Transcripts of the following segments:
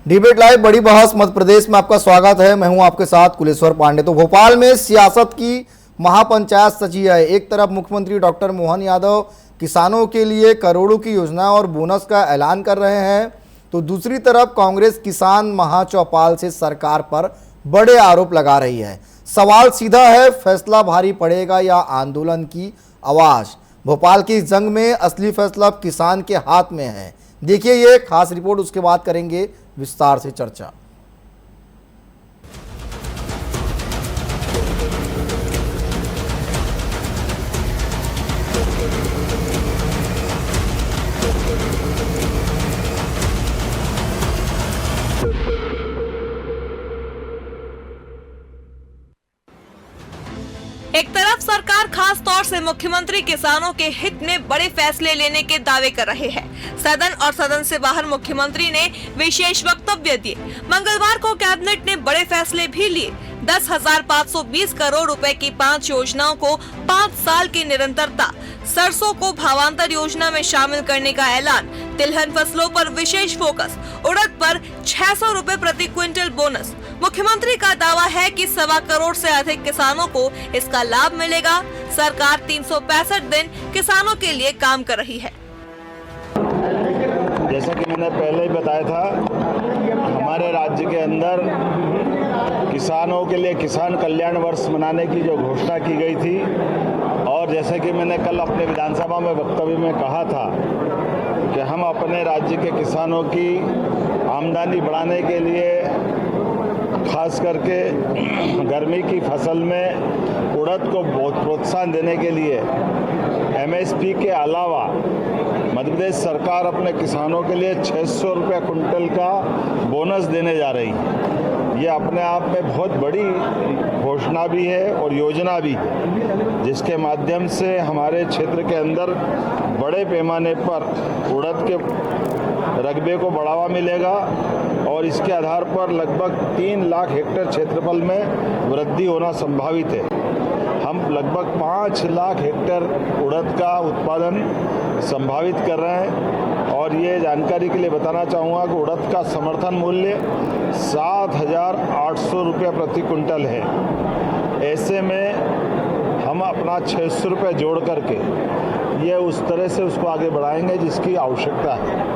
Debate live बड़ी बहस मध्य प्रदेश में आपका स्वागत है। मैं हूं आपके साथ कुलेश्वर पांडे। तो भोपाल में सियासत की महापंचायत सची है। एक तरफ मुख्यमंत्री डॉक्टर मोहन यादव किसानों के लिए करोड़ों की योजना और बोनस का ऐलान कर रहे हैं, तो दूसरी तरफ कांग्रेस किसान महाचौपाल से सरकार पर बड़े आरोप लगा रही है। सवाल सीधा है, फैसला भारी पड़ेगा या आंदोलन की आवाज? भोपाल की जंग में असली फैसला अब किसान के हाथ में है। देखिए ये खास रिपोर्ट, उसके बाद करेंगे विस्तार से चर्चा। एक तरफ सरकार खास तौर से मुख्यमंत्री किसानों के हित में बड़े फैसले लेने के दावे कर रहे हैं। सदन और सदन से बाहर मुख्यमंत्री ने विशेष वक्तव्य दिए। मंगलवार को कैबिनेट ने बड़े फैसले भी लिए। 10,520 करोड़ रुपए की 5 योजनाओं को 5 साल की निरंतरता, सरसों को भावांतर योजना में शामिल करने का ऐलान, तिलहन फसलों पर विशेष फोकस, उड़द पर 600 रुपए प्रति क्विंटल बोनस। मुख्यमंत्री का दावा है कि 1.25 करोड़ से अधिक किसानों को इसका लाभ मिलेगा। सरकार 365 दिन किसानों के लिए काम कर रही है। जैसा कि मैंने पहले ही बताया था, हमारे राज्य के अंदर किसानों के लिए किसान कल्याण वर्ष मनाने की जो घोषणा की गई थी, और जैसे कि मैंने कल अपने विधानसभा में वक्तव्य में कहा था कि हम अपने राज्य के किसानों की आमदनी बढ़ाने के लिए, खास करके गर्मी की फसल में उड़द को बहुत प्रोत्साहन देने के लिए एमएसपी के अलावा मध्य प्रदेश सरकार अपने किसानों के लिए 600 रुपये कुंटल का बोनस देने जा रही है। ये अपने आप में बहुत बड़ी घोषणा भी है और योजना भी है, जिसके माध्यम से हमारे क्षेत्र के अंदर बड़े पैमाने पर उड़द के रकबे को बढ़ावा मिलेगा और इसके आधार पर लगभग 3 लाख हेक्टेयर क्षेत्रफल में वृद्धि होना संभावित है। हम लगभग 5 लाख हेक्टेयर उड़द का उत्पादन संभावित कर रहे हैं और ये जानकारी के लिए बताना चाहूँगा कि उड़द का समर्थन मूल्य 7,800 रुपये प्रति क्विंटल है। ऐसे में हम अपना 600 रुपये जोड़ करके ये उस तरह से उसको आगे बढ़ाएंगे जिसकी आवश्यकता है।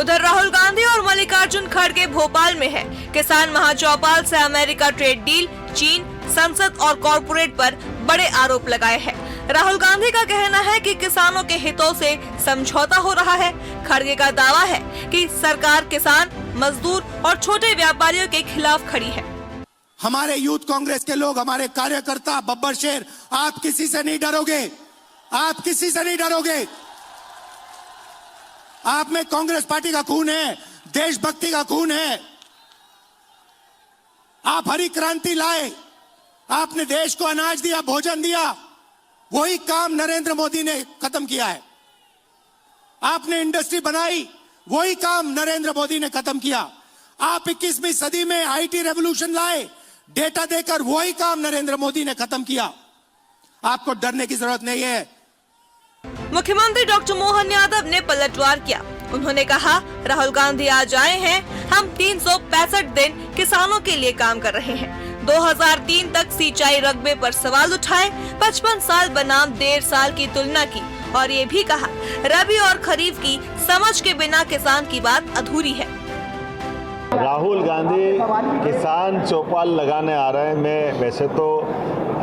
उधर राहुल गांधी और मल्लिकार्जुन खड़गे भोपाल में है। किसान महाचौपाल से अमेरिका ट्रेड डील, चीन, संसद और कॉरपोरेट पर बड़े आरोप लगाए हैं। राहुल गांधी का कहना है कि किसानों के हितों से समझौता हो रहा है। खड़गे का दावा है कि सरकार किसान, मजदूर और छोटे व्यापारियों के खिलाफ खड़ी है। हमारे यूथ कांग्रेस के लोग, हमारे कार्यकर्ता, बब्बर शेर, आप किसी से नहीं डरोगे, आप किसी से नहीं डरोगे। आप में कांग्रेस पार्टी का खून है, देशभक्ति का खून है। आप हरी क्रांति लाए, आपने देश को अनाज दिया, भोजन दिया, वही काम नरेंद्र मोदी ने खत्म किया है। आपने इंडस्ट्री बनाई, वही काम नरेंद्र मोदी ने खत्म किया। आप 21वीं सदी में आईटी रेवोल्यूशन लाए, डेटा देकर, वही काम नरेंद्र मोदी ने खत्म किया। आपको डरने की जरूरत नहीं है। मुख्यमंत्री डॉक्टर मोहन यादव ने पलटवार किया। उन्होंने कहा, राहुल गांधी आज आए हैं, हम 365 दिन किसानों के लिए काम कर रहे हैं। 2003 तक सिंचाई रकबे पर सवाल उठाए, 55 साल बनाम 1.5 साल की तुलना की और ये भी कहा, रबी और खरीफ की समझ के बिना किसान की बात अधूरी है। राहुल गांधी किसान चौपाल लगाने आ रहे हैं। मैं वैसे तो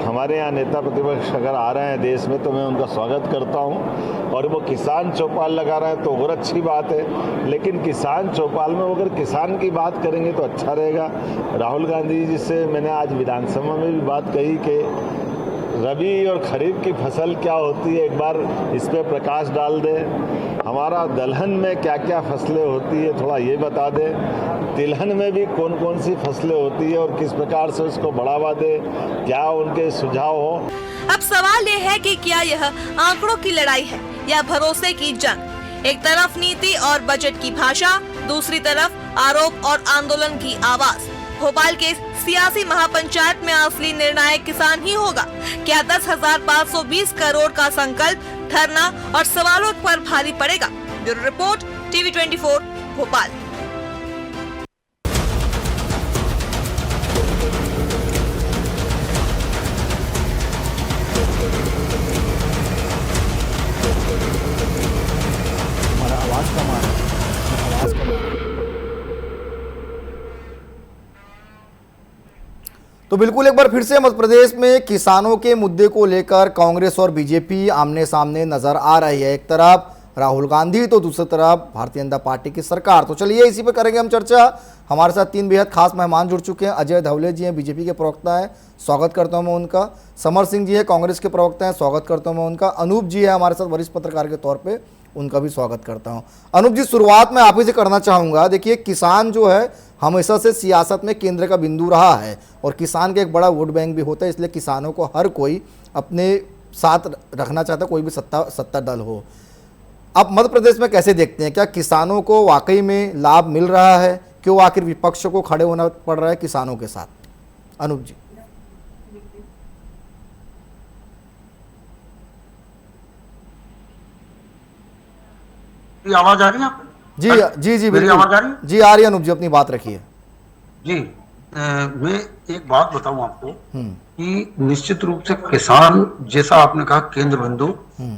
हमारे यहाँ नेता प्रतिपक्ष अगर आ रहे हैं देश में तो मैं उनका स्वागत करता हूँ, और वो किसान चौपाल लगा रहे हैं तो और अच्छी बात है। लेकिन किसान चौपाल में अगर किसान की बात करेंगे तो अच्छा रहेगा। राहुल गांधी जी से मैंने आज विधानसभा में भी बात कही कि रबी और खरीफ की फसल क्या होती है, एक बार इस पर प्रकाश डाल दे। हमारा दलहन में क्या क्या फसलें होती है थोड़ा ये बता दे। तिलहन में भी कौन कौन सी फसलें होती है और किस प्रकार से उसको बढ़ावा दे, क्या उनके सुझाव हो। अब सवाल ये है कि क्या यह आंकड़ों की लड़ाई है या भरोसे की जंग? एक तरफ नीति और बजट की भाषा, दूसरी तरफ आरोप और आंदोलन की आवाज। भोपाल के सियासी महापंचायत में असली निर्णायक किसान ही होगा। क्या 10,520 करोड़ का संकल्प धरना और सवालों पर भारी पड़ेगा? Bureau report, TV 24 Bhopal. तो बिल्कुल एक बार फिर से मध्य प्रदेश में किसानों के मुद्दे को लेकर कांग्रेस और बीजेपी आमने सामने नजर आ रही है। एक तरफ राहुल गांधी तो दूसरी तरफ भारतीय जनता पार्टी की सरकार। तो चलिए इसी पे करेंगे हम चर्चा। हमारे साथ 3 बेहद खास मेहमान जुड़ चुके हैं। अजय धवले जी हैं, बीजेपी के प्रवक्ता हैं, स्वागत करता हूं मैं उनका। समर सिंह जी है, कांग्रेस के प्रवक्ता हैं, स्वागत करता हूं मैं उनका। अनूप जी है हमारे साथ वरिष्ठ पत्रकार के तौर पर, उनका भी स्वागत करता हूं। अनूप जी, शुरुआत में आप ही से करना चाहूँगा। देखिए, किसान जो है हमेशा से सियासत में केंद्र का बिंदु रहा है और किसान का एक बड़ा वोट बैंक भी होता है, इसलिए किसानों को हर कोई अपने साथ रखना चाहता है, कोई भी सत्ता दल हो। आप मध्य प्रदेश में कैसे देखते हैं? क्या किसानों को वाकई में लाभ मिल रहा है? क्यों आखिर विपक्ष को खड़े होना पड़ रहा है किसानों के साथ? अनूप जी। आवाज आ रही है आपको? जी जी जी, मेरी आवाज आ रही है? जी आ रही है अनूप जी, अपनी बात रखिए। जी, मैं एक बात बताऊं आपको कि निश्चित रूप से किसान, जैसा आपने कहा केंद्र बिंदु,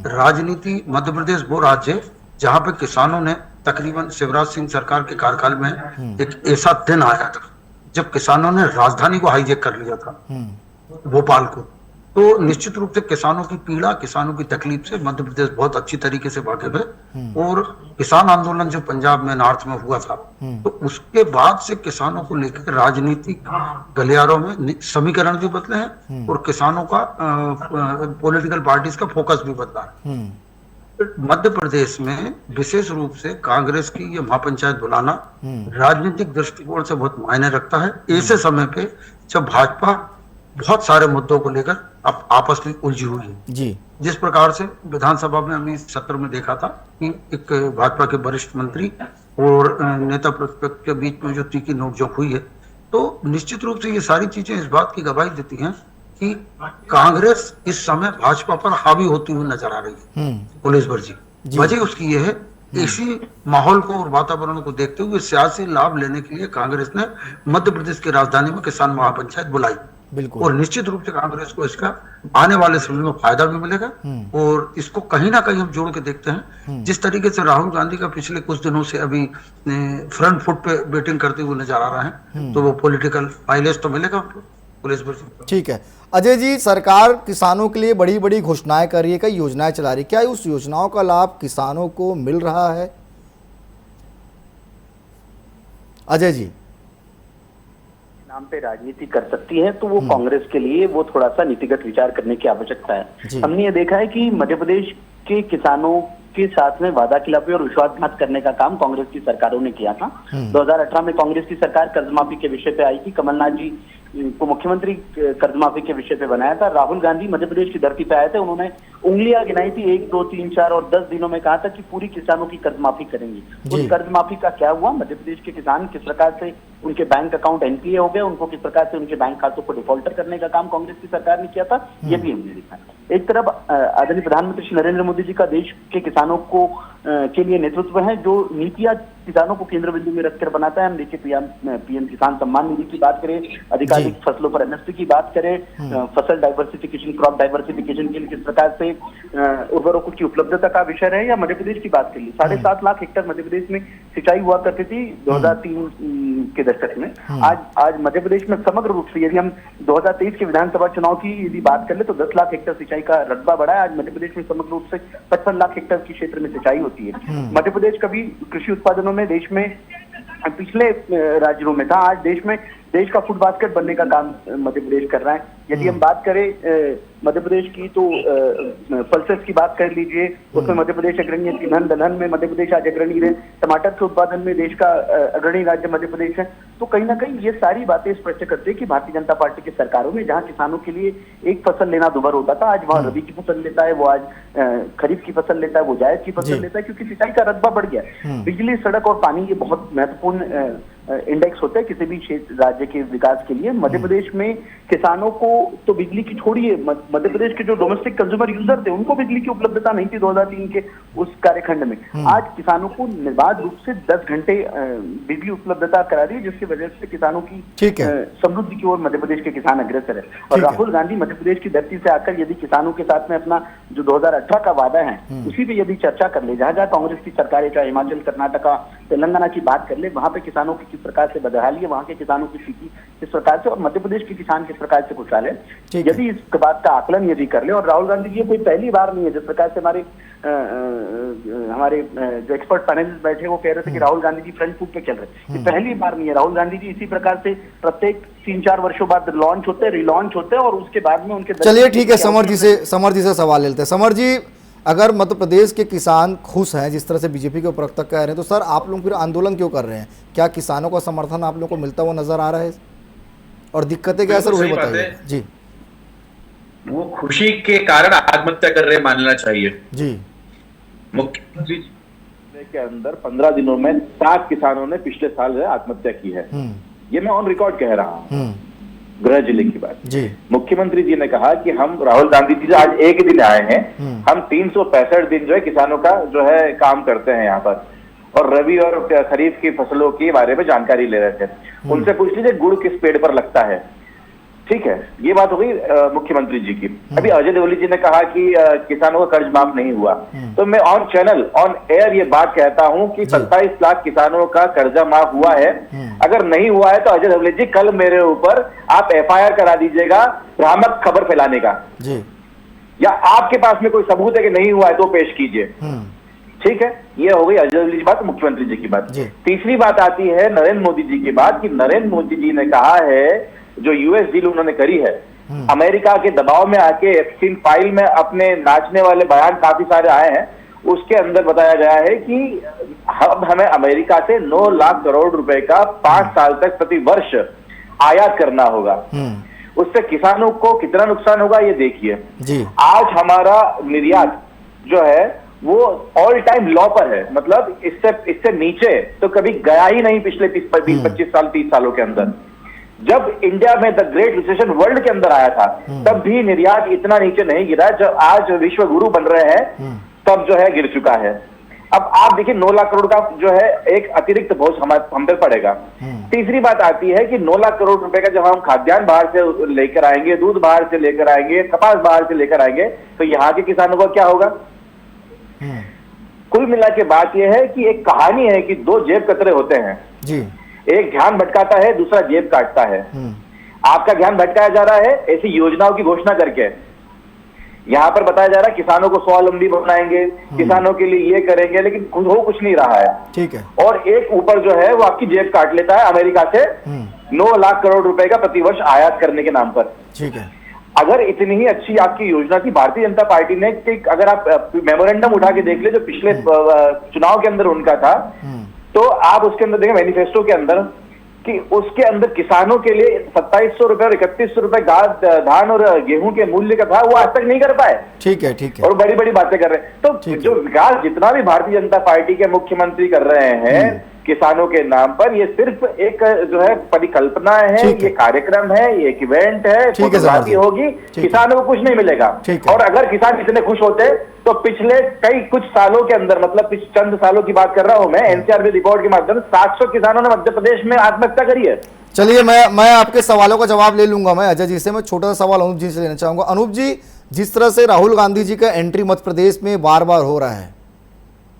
राजनीति मध्य प्रदेश वो राज्य है जहां पे किसानों ने तकरीबन शिवराज सिंह सरकार के कार्यकाल में एक ऐसा दिन आया था जब किसानों ने राजधानी को हाईजैक कर लिया था, भोपाल को। तो निश्चित रूप से किसानों की पीड़ा, किसानों की तकलीफ से मध्य प्रदेश बहुत अच्छी तरीके से वाकिफ है। और किसान आंदोलन जो पंजाब में नॉर्थ में हुआ था, तो उसके बाद से किसानों को लेकर राजनीतिक गलियारों में समीकरण भी बदले हैं और किसानों का पॉलिटिकल पार्टीज का फोकस भी बदला है। मध्य प्रदेश में विशेष रूप से कांग्रेस की ये महापंचायत बुलाना राजनीतिक दृष्टिकोण से बहुत मायने रखता है, ऐसे समय पे जब भाजपा बहुत सारे मुद्दों को लेकर अब आपस में उलझी हुई है। जी, जिस प्रकार से विधानसभा में हमने इस सत्र में देखा था कि एक भाजपा के वरिष्ठ मंत्री और नेता प्रतिपक्ष के बीच में जो तीखी नोकझोंक हुई है, तो निश्चित रूप से ये सारी चीजें इस बात की गवाही देती हैं कि कांग्रेस इस समय भाजपा पर हावी होती हुई नजर आ रही है, पुलिस वर्जी। वजह उसकी ये है, इसी माहौल को और वातावरण को देखते हुए सियासी लाभ लेने के लिए कांग्रेस ने मध्य प्रदेश की राजधानी में किसान महापंचायत बुलाई। बिल्कुल। और निश्चित रूप से कांग्रेस को इसका आने वाले समय में फायदा भी मिलेगा। और इसको कहीं ना कहीं हम जोड़ के देखते हैं, जिस तरीके से राहुल गांधी का पिछले कुछ दिनों से अभी फ्रंट फुट पे बैटिंग करते हुए नजर आ रहा है, तो वो पॉलिटिकल माइलेज तो मिलेगा पुलिस पर। ठीक है अजय जी, सरकार किसानों के लिए बड़ी बड़ी घोषणाएं कर रही है, कई योजनाएं चला रही है, क्या उस योजनाओं का लाभ किसानों को मिल रहा है? अजय जी, नाम पे राजनीति कर सकती है तो वो कांग्रेस के लिए वो थोड़ा सा नीतिगत विचार करने की आवश्यकता है। हमने ये देखा है कि मध्य प्रदेश के किसानों के साथ में वादा खिलाफी और विश्वासघात करने का काम कांग्रेस की सरकारों ने किया था। 2018 में कांग्रेस की सरकार कर्जमाफी के विषय पे आई थी, कमलनाथ जी को मुख्यमंत्री कर्जमाफी के विषय पे बनाया था। राहुल गांधी मध्य प्रदेश की धरती पे आए थे, उन्होंने उंगलियां गिनाई थी, 1, 2, 3, 4 और 10 दिनों में कहा था कि पूरी किसानों की कर्जमाफी करेंगे। उस कर्जमाफी का क्या हुआ? मध्य प्रदेश के किसान किस प्रकार से उनके बैंक अकाउंट एनपीए हो गए, उनको किस प्रकार से उनके बैंक खातों को डिफॉल्टर करने का काम कांग्रेस की सरकार ने किया था, ये भी हमने देखा। एक तरफ आदरणीय प्रधानमंत्री श्री नरेंद्र मोदी जी का देश के किसानों को के लिए नेतृत्व है, जो नीतियां किसानों को केंद्र बिंदु में रखकर बनाता है। हम देखिए पीएम किसान सम्मान निधि की बात करें, अधिकाधिक फसलों पर एमएसपी की बात करें, फसल डाइवर्सिफिकेशन, क्रॉप डाइवर्सिफिकेशन के लिए किस प्रकार से उर्वरकों की उपलब्धता का विषय रहे, या मध्य प्रदेश की बात कर ली, 7.5 लाख हेक्टेयर मध्य प्रदेश में सिंचाई हुआ करती थी 2003 के दशक में। आज मध्य प्रदेश में समग्र रूप से यदि हम 2023 के विधानसभा चुनाव की यदि बात कर ले तो 10 लाख हेक्टेयर सिंचाई का रकबा बढ़ा है। आज मध्य प्रदेश में समग्र रूप से 55 लाख हेक्टेयर की क्षेत्र में सिंचाई होती है। मध्य प्रदेश कभी कृषि उत्पादनों में देश में पिछले राज्यों में था, आज देश का फूड बास्केट बनने का काम मध्य प्रदेश कर रहा है। यदि हम बात करें मध्य प्रदेश की तो पल्सेस की बात कर लीजिए, उसमें मध्य प्रदेश अग्रणी है। तिलहन दलहन में मध्य प्रदेश आज अग्रणी है। टमाटर के उत्पादन में देश का अग्रणी राज्य मध्य प्रदेश है। तो कहीं ना कहीं ये सारी बातें स्पष्ट करते हैं कि भारतीय जनता पार्टी की सरकारों में जहां किसानों के लिए एक फसल लेना दुभर होता था, आज वहां रबी की फसल लेता है, वो आज खरीफ की फसल लेता है, वो जायद की फसल लेता है, क्योंकि सिंचाई का रकबा बढ़ गया। बिजली, सड़क और पानी ये बहुत महत्वपूर्ण इंडेक्स होता है किसी भी क्षेत्र राज्य के विकास के लिए। मध्य प्रदेश में किसानों को तो बिजली की छोड़िए, मध्य प्रदेश के जो डोमेस्टिक कंज्यूमर यूजर थे उनको बिजली की उपलब्धता नहीं थी 2003 के उस कार्यखंड में। आज किसानों को निर्बाध रूप से 10 घंटे बिजली उपलब्धता करा दी, जिसकी वजह से किसानों की समृद्धि की ओर मध्य प्रदेश के किसान अग्रसर है। और राहुल गांधी मध्य प्रदेश की धरती से आकर यदि किसानों के साथ में अपना जो 2018 का वादा है उसी पे यदि चर्चा कर ले, जहां जहां कांग्रेस की सरकारें, चाहे हिमाचल, कर्नाटका, तेलंगाना की बात कर ले, वहां पे किसानों की किस प्रकार से बदहाली है, वहां के किसानों की स्थिति किस प्रकार से, और मध्य प्रदेश के किसान किस प्रकार से खुशहाल है, ठीक है। यदि इस बात का आकलन यदि कर ले, और राहुल गांधी जी कोई पहली बार नहीं है, जिस प्रकार से हमारे जो एक्सपर्ट पैनलिस्ट बैठे वो कह रहे थे कि राहुल गांधी जी फ्रंट फुट पे चल रहे, ये पहली बार नहीं है। राहुल गांधी जी इसी प्रकार से प्रत्येक 3-4 वर्षों बाद लॉन्च होते हैं, रिलॉन्च होते हैं, और उसके बाद में उनके चलिए ठीक है, समर जी से सवाल लेते हैं। समर जी, अगर मध्य प्रदेश के किसान खुश हैं जिस तरह से बीजेपी के प्रवक्ता कह रहे हैं, तो सर आप लोग फिर आंदोलन क्यों कर रहे हैं? क्या किसानों का समर्थन आप लोगों को मिलता हुआ नजर आ रहा है, और दिक्कतें क्या सर, वही बताइए जी। वो खुशी के कारण आत्महत्या कर रहे मानना चाहिए जी। मुख्यमंत्री के अंदर 15 दिनों में 7 किसानों ने पिछले साल आत्महत्या की है। ये मैं ऑन रिकॉर्ड कह रहा हूँ, गृह जिले की बात जी। मुख्यमंत्री जी ने कहा कि हम, राहुल गांधी जी आज एक दिन आए हैं, हम 365 दिन जो है किसानों का जो है काम करते हैं यहाँ पर, और रबी और खरीफ की फसलों के बारे में जानकारी ले रहे थे। उनसे पूछ लीजिए गुड़ किस पेड़ पर लगता है, ठीक है, ये बात हो गई मुख्यमंत्री जी की। अभी अजय देवगन जी ने कहा कि किसानों का कर्ज माफ नहीं हुआ, तो मैं ऑन चैनल ऑन एयर ये बात कहता हूं कि 27 लाख किसानों का कर्जा माफ हुआ है। अगर नहीं हुआ है तो अजय देवगन जी कल मेरे ऊपर आप FIR करा दीजिएगा भ्रामक खबर फैलाने का जी, या आपके पास में कोई सबूत है कि नहीं हुआ है तो पेश कीजिए, ठीक है। ये हो गई अजय देवगन जी बात, मुख्यमंत्री जी की बात। तीसरी बात आती है नरेंद्र मोदी जी की बात, कि नरेंद्र मोदी जी ने कहा है जो US डील उन्होंने करी है, अमेरिका के दबाव में आके एप्स्टीन फाइल में अपने नाचने वाले बयान काफी सारे आए हैं, उसके अंदर बताया गया है कि अब हमें अमेरिका से 9 लाख करोड़ रुपए का 5 साल तक प्रति वर्ष आयात करना होगा। उससे किसानों को कितना नुकसान होगा ये देखिए जी। आज हमारा निर्यात जो है वो ऑल टाइम लॉ पर है, मतलब इससे नीचे तो कभी गया ही नहीं पिछले 20-25 साल 30 सालों के अंदर। जब इंडिया में द ग्रेट रिसेशन वर्ल्ड के अंदर आया था तब भी निर्यात इतना नीचे नहीं गिरा, जब आज विश्व गुरु बन रहे हैं तब जो है गिर चुका है। अब आप देखिए 9 लाख करोड़ का जो है एक अतिरिक्त बोझ हम पे पड़ेगा। तीसरी बात आती है कि 9 लाख करोड़ रुपए का जब हम खाद्यान्न बाहर से लेकर आएंगे, दूध बाहर से लेकर आएंगे, कपास बाहर से लेकर आएंगे, तो यहाँ के किसानों का क्या होगा? कुल मिला के बात यह है कि एक कहानी है कि 2 जेब कतरे होते हैं जी, एक ध्यान भटकाता है, दूसरा जेब काटता है। आपका ध्यान भटकाया जा रहा है ऐसी योजनाओं की घोषणा करके। यहाँ पर बताया जा रहा है किसानों को स्वावलंबी बनाएंगे, किसानों के लिए ये करेंगे, लेकिन हो कुछ नहीं रहा है, ठीक है। और एक ऊपर जो है वो आपकी जेब काट लेता है अमेरिका से 9 लाख करोड़ रुपए का प्रतिवर्ष आयात करने के नाम पर, ठीक है। अगर इतनी ही अच्छी आपकी योजना थी भारतीय जनता पार्टी ने, कि अगर आप मेमोरेंडम उठा के देख ले जो पिछले चुनाव के अंदर उनका था, तो आप उसके अंदर देखें मैनिफेस्टो के अंदर कि उसके अंदर किसानों के लिए 2700 रुपए और 3100 रुपए धान और गेहूं के मूल्य का था, वो आज तक नहीं कर पाए, ठीक है, ठीक है। और बड़ी बड़ी बातें कर रहे हैं। तो जो विकास जितना भी भारतीय जनता पार्टी के मुख्यमंत्री कर रहे हैं किसानों के नाम पर, ये सिर्फ एक जो है परिकल्पना है, ये कार्यक्रम है, ये एक इवेंट है, फोटोग्राफी होगी, किसानों को कुछ नहीं मिलेगा। और अगर किसान इतने खुश होते तो पिछले कुछ सालों के अंदर, मतलब चंद सालों की बात कर रहा हूं मैं, NCRB रिपोर्ट के माध्यम से 700 किसानों ने मध्य प्रदेश में आत्महत्या करी है। चलिए मैं आपके सवालों का जवाब ले लूंगा मैं अजय जी से। मैं छोटा सा सवाल अनूप जी से लेना चाहूंगा। अनूप जी, जिस तरह से राहुल गांधी जी का एंट्री मध्य प्रदेश में बार बार हो रहा है,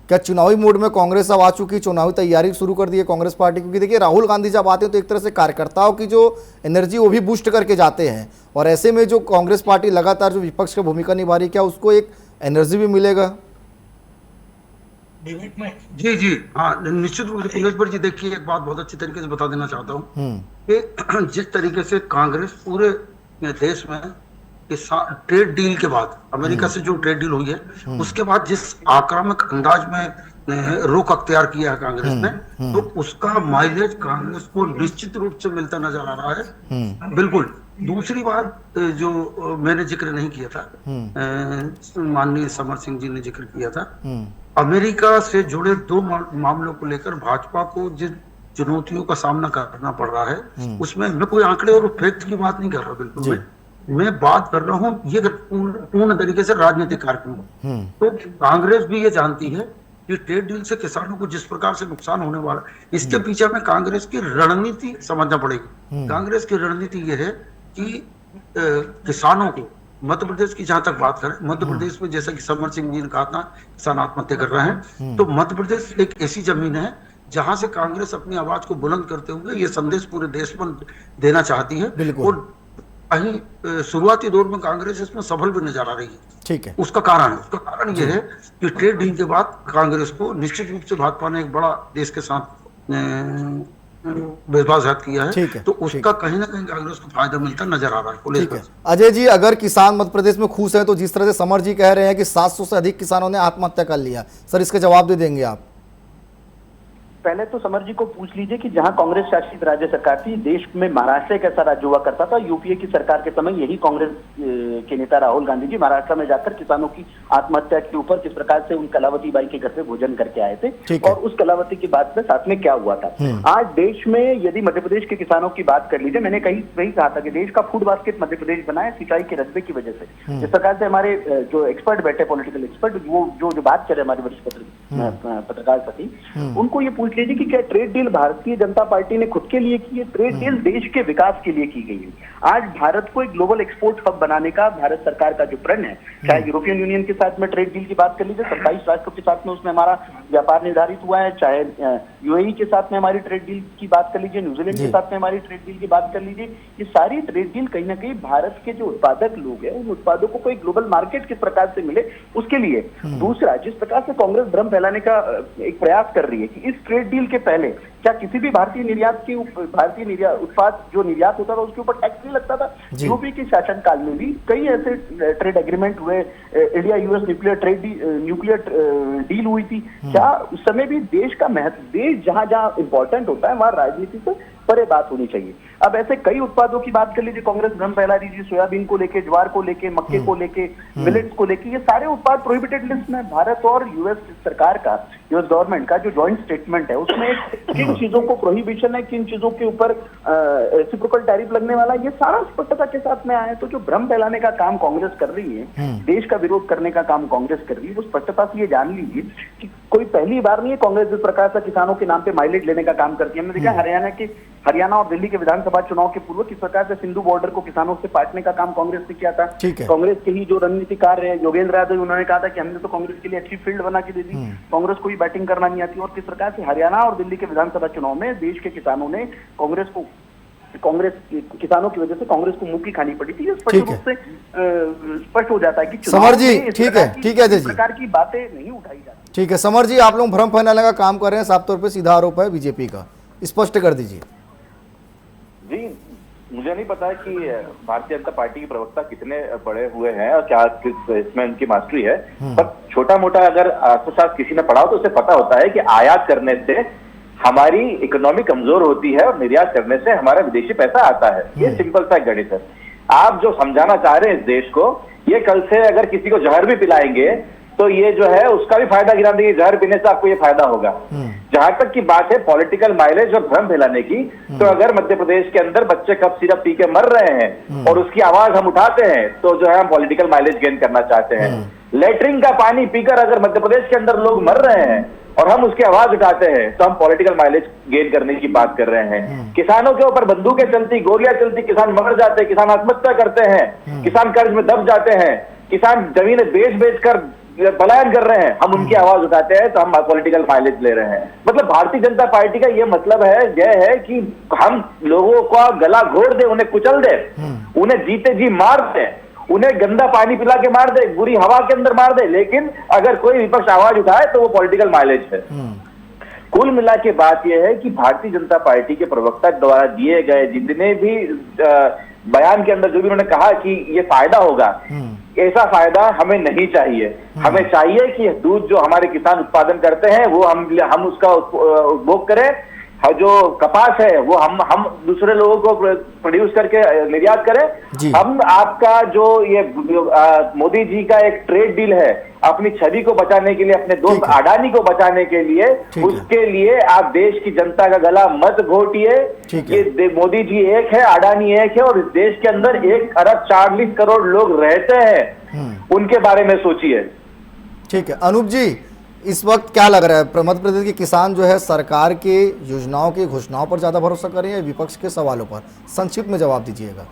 क्या चुनावी मोड में कांग्रेस अब आ चुकी, चुनावी तैयारी शुरू कर दी है कांग्रेस पार्टी? क्योंकि देखिए राहुल गांधी जब आते हैं तो एक तरह से कार्यकर्ताओं की जो एनर्जी वो भी बूस्ट करके जाते हैं, और ऐसे में जो कांग्रेस पार्टी लगातार जो विपक्ष की भूमिका निभा रही है, क्या उसको एक एनर्जी भी मिलेगा? जी जी हाँ, निश्चित रूप से कुलेश्वर जी। देखिए एक बात बहुत अच्छी तरीके से बता देना चाहता हूँ कि जिस तरीके से कांग्रेस पूरे देश में ट्रेड डील के बाद, अमेरिका से जो ट्रेड डील हुई है उसके बाद जिस आक्रामक अंदाज में रुख अख्तियार किया है कांग्रेस ने, तो उसका माइलेज कांग्रेस को निश्चित रूप से मिलता नजर आ रहा है। बिल्कुल। दूसरी बात जो मैंने जिक्र नहीं किया था, माननीय समर सिंह जी ने जिक्र किया था, अमेरिका से जुड़े 2 मामलों को लेकर भाजपा को जिन चुनौतियों का सामना करना पड़ रहा है, उसमें मैं कोई आंकड़े और फैक्ट की बात नहीं कर रहा, बिल्कुल मैं बात कर रहा हूँ ये पूर्ण तरीके से राजनीतिक कार्यक्रम। तो कांग्रेस भी ये जानती है कि ट्रेड डील से किसानों को जिस प्रकार से नुकसान होने वाला, इसके पीछे में कांग्रेस की रणनीति समझना पड़ेगी। कांग्रेस की रणनीति ये है कि किसानों को, मध्य प्रदेश की जहां तक बात करें, मध्य प्रदेश में जैसा कि समर सिंह जी ने कहा था किसान आत्महत्या कर रहे हैं, तो मध्य प्रदेश एक ऐसी जमीन है जहां से कांग्रेस अपनी आवाज को बुलंद करते हुए ये संदेश पूरे देश में देना चाहती है। और कहीं शुरुआती दौर में कांग्रेस इसमें सफल भी नजर आ रही है। ठीक है, उसका कारण ये है कि ट्रेड डील के बाद कांग्रेस को निश्चित रूप से भाजपा ने एक बड़ा देश के साथ विश्वासघात किया है, तो उसका कहीं ना कहीं कांग्रेस को फायदा मिलता नजर आ रहा है। अजय जी, अगर किसान मध्य प्रदेश में खुश है तो जिस तरह से समर जी कह रहे हैं कि 700 से अधिक किसानों ने आत्महत्या कर लिया, सर इसके जवाब दे देंगे आप? पहले तो समर जी को पूछ लीजिए कि जहां कांग्रेस शासित राज्य सरकार थी, देश में महाराष्ट्र कैसा राज्य हुआ करता था। यूपीए की सरकार के समय यही कांग्रेस के नेता राहुल गांधी जी महाराष्ट्र में जाकर किसानों की आत्महत्या के ऊपर किस प्रकार से उन कलावती बाई के घर पे भोजन करके आए थे और उस कलावती की बात में साथ में क्या हुआ था। आज देश में यदि मध्य प्रदेश के किसानों की बात कर लीजिए, मैंने कहीं वही कहा था कि देश का फूड बास्केट मध्य प्रदेश बना है सिंचाई के रकबे की वजह से। जिस प्रकार से हमारे जो एक्सपर्ट बैठे, पॉलिटिकल एक्सपर्ट, वो जो बात करे हमारे वरिष्ठ पत्रकार साथी, उनको ये पूछ लीजिए कि क्या trade deal Bharatiya Janata party ने खुद के लिए की है? ट्रेड डील देश के विकास के लिए की गई है। आज भारत को एक ग्लोबल एक्सपोर्ट हब बनाने का भारत सरकार का जो प्रण है, चाहे यूरोपियन यूनियन के साथ में ट्रेड डील की बात कर लीजिए, 27 राष्ट्रों के साथ में उसमें हमारा व्यापार निर्धारित हुआ है, चाहे यूएई के साथ में हमारी ट्रेड डील की बात कर लीजिए, न्यूजीलैंड के साथ में हमारी ट्रेड डील की बात कर लीजिए, ये सारी ट्रेड डील कहीं ना कहीं भारत के जो उत्पादक लोग हैं उन उत्पादों को कोई ग्लोबल मार्केट किस प्रकार से मिले उसके लिए। दूसरा, जिस प्रकार से कांग्रेस भ्रम फैलाने का एक प्रयास कर रही है कि इस ट्रेड डील के पहले क्या किसी भी भारतीय उत्पाद जो निर्यात होता था उसके ऊपर टैक्स नहीं लगता था। यूपी के शासन काल में भी कई ऐसे ट्रेड एग्रीमेंट हुए, इंडिया यूएस न्यूक्लियर डील हुई थी। क्या उस समय भी देश का महत्व, देश जहां जहां इंपॉर्टेंट होता है वहां राजनीति से परे बात होनी चाहिए। अब ऐसे कई उत्पादों की बात कर लीजिए, कांग्रेस भ्रम फैला रही है सोयाबीन को लेके, ज्वार को लेके, मक्के को लेके, मिलेट्स को लेके, ये सारे उत्पाद प्रोहिबिटेड लिस्ट में। भारत और यूएस सरकार का, यूएस गवर्नमेंट का जो जॉइंट स्टेटमेंट है उसमें किन चीजों को प्रोहिबिशन है, किन चीजों के ऊपर रेसिप्रोकल टैरिफ लगने वाला है, ये सारा स्पष्टता के साथ में आया है। तो जो भ्रम फैलाने का काम कांग्रेस कर रही है, देश का विरोध करने का काम कांग्रेस कर रही है, वो स्पष्टता से ये जान लीजिए कि कोई पहली बार नहीं है कांग्रेस इस प्रकार से किसानों के नाम पे माइलेज लेने का काम करती है। हमने देखा हरियाणा और दिल्ली के विधानसभा चुनाव के पूर्व किस प्रकार से सिंधु बॉर्डर को किसानों से बांटने का काम कांग्रेस ने किया था। कांग्रेस के ही जो रणनीतिकार है योगेंद्र यादव, उन्होंने कहा था कि हमने तो कांग्रेस के लिए अच्छी फील्ड बना के दे दी, कांग्रेस को ही बैटिंग करना नहीं आती। और किस प्रकार से हरियाणा और दिल्ली के विधानसभा चुनाव में देश के किसानों ने किसानों की वजह से कांग्रेस को मुंह की खानी पड़ी थी। स्पष्ट रूप से स्पष्ट हो जाता है कि समर जी, ठीक है अजय जी, प्रकार की बातें नहीं उठाई जाती। ठीक है समर जी, आप लोग भ्रम फैलाने का काम कर रहे हैं, साफ तौर पे सीधा आरोप है बीजेपी का, स्पष्ट कर दीजिए। जी, मुझे नहीं पता है कि भारतीय जनता पार्टी के प्रवक्ता कितने बड़े हुए हैं और क्या इसमें उनकी मास्टरी है, पर छोटा मोटा अगर अर्थशास्त्र किसी ने पढ़ा हो तो उसे पता होता है कि आयात करने से हमारी इकोनॉमी कमजोर होती है और निर्यात करने से हमारा विदेशी पैसा आता है। ये सिंपल सा गणित है। आप जो समझाना चाह रहे हैं इस देश को, ये कल से अगर किसी को जहर भी पिलाएंगे तो ये जो है उसका भी फायदा गिरा देंगे, जहर पीने से आपको ये फायदा होगा। जहां तक की बात है पॉलिटिकल माइलेज और भ्रम फैलाने की, तो अगर मध्य प्रदेश के अंदर बच्चे कप सिरप पी के मर रहे हैं और उसकी आवाज हम उठाते हैं तो जो है हम पॉलिटिकल माइलेज गेन करना चाहते हैं। लेटरिन का पानी पीकर अगर मध्य प्रदेश के अंदर लोग मर रहे हैं और हम उसकी आवाज उठाते हैं तो हम पॉलिटिकल माइलेज गेन करने की बात कर रहे हैं। किसानों के ऊपर बंदूकें चलती, गोलियां चलती, किसान मर जाते हैं, किसान आत्महत्या करते हैं, किसान कर्ज में दब जाते हैं, किसान जमीनें बेच कर पलायन कर रहे हैं, हम उनकी आवाज उठाते हैं तो हम पॉलिटिकल माइलेज ले रहे हैं। मतलब भारतीय जनता पार्टी का ये मतलब है, यह है कि हम लोगों का गला घोट दे, उन्हें कुचल दे, उन्हें जीते जी मार दे, उन्हें गंदा पानी पिला के मार दे, बुरी हवा के अंदर मार दे, लेकिन अगर कोई विपक्ष आवाज उठाए तो वो पॉलिटिकल माइलेज है। कुल मिला के बात यह है कि भारतीय जनता पार्टी के प्रवक्ता द्वारा दिए गए जितने भी बयान के अंदर जो भी उन्होंने कहा कि ये फायदा होगा, ऐसा फायदा हमें नहीं चाहिए। हमें चाहिए कि दूध जो हमारे किसान उत्पादन करते हैं वो हम उसका उपभोग करें, जो कपास है वो हम दूसरे लोगों को प्रोड्यूस करके निर्यात करें। हम आपका जो ये मोदी जी का एक ट्रेड डील है, अपनी छवि को बचाने के लिए, अपने दोस्त अडानी को बचाने के लिए, उसके लिए आप देश की जनता का गला मत घोटिए। ये मोदी जी एक है, अडानी एक है, और इस देश के अंदर 1 अरब 40 करोड़ लोग रहते हैं, उनके बारे में सोचिए। ठीक है अनूप जी, इस वक्त क्या लग रहा है, मध्य प्रदेश के किसान जो है सरकार के योजनाओं की घोषणाओं पर ज्यादा भरोसा करें या विपक्ष के सवालों पर? संक्षिप्त में जवाब दीजिएगा।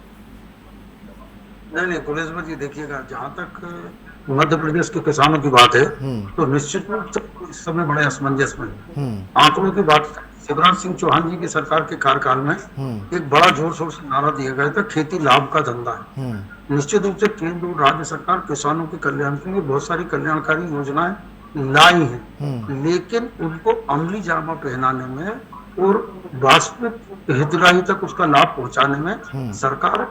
नहीं कुलेश्वर जी, देखिएगा, जहां तक मध्य प्रदेश के किसानों की बात है तो निश्चित रूप से इस समय बड़े असमंजस में आंकड़ों की बात। शिवराज सिंह चौहान जी की सरकार के कार्यकाल में एक बड़ा जोर शोर से नारा दिया गया था, खेती लाभ का धंधा है। निश्चित रूप से केंद्र और राज्य सरकार किसानों के कल्याण के लिए बहुत सारी कल्याणकारी योजनाएं लाई हैं, लेकिन उनको अमली जामा पहनाने में और वास्तविक हितग्राही तक उसका लाभ पहुंचाने में सरकार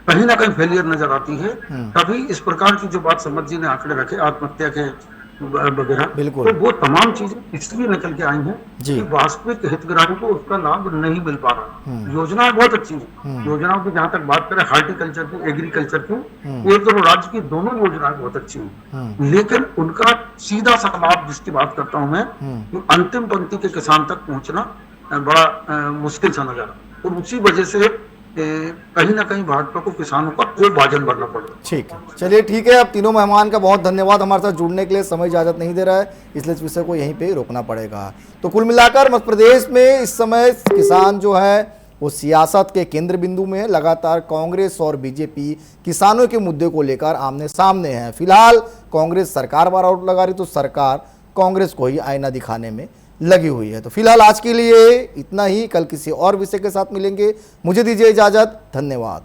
कहीं ना कहीं फेलियर नजर आती है। तभी इस प्रकार की जो बात समझ जी ने आंकड़े रखे आत्महत्या के वगैरह, तो वो तमाम चीजें इसलिए निकल के आई हैं कि वास्तविक हितग्राही को उसका लाभ नहीं मिल पा रहा। योजनाएं बहुत अच्छी हैं, योजनाओं की जहां तक बात करें हार्टिकल्चर की, एग्रीकल्चर की, केंद्र और राज्य की दोनों योजनाएं बहुत अच्छी हैं, लेकिन उनका सीधा सा लाभ जिसकी बात करता हूं मैं, अंतिम पंक्ति के किसान तक पहुंचना बड़ा मुश्किल सा नजर। और उसी वजह से कहीं ना कहीं भाजपा को किसानों का कोई भाजन बनना पड़ेगा। ठीक है, चलिए ठीक है। अब तीनों मेहमान का बहुत धन्यवाद हमारे साथ जुड़ने के लिए। समय इजाजत नहीं दे रहा है, इसलिए इस विषय को यहीं पे रोकना पड़ेगा। तो कुल मिलाकर मध्य प्रदेश में इस समय किसान जो है वो सियासत के केंद्र बिंदु में है। लगातार कांग्रेस और बीजेपी किसानों के मुद्दे को लेकर आमने सामने है। फिलहाल कांग्रेस सरकार पर आरोप लगा रही, तो सरकार कांग्रेस को ही आईना दिखाने में लगी हुई है। तो फिलहाल आज के लिए इतना ही, कल किसी और विषय के साथ मिलेंगे। मुझे दीजिए इजाजत, धन्यवाद।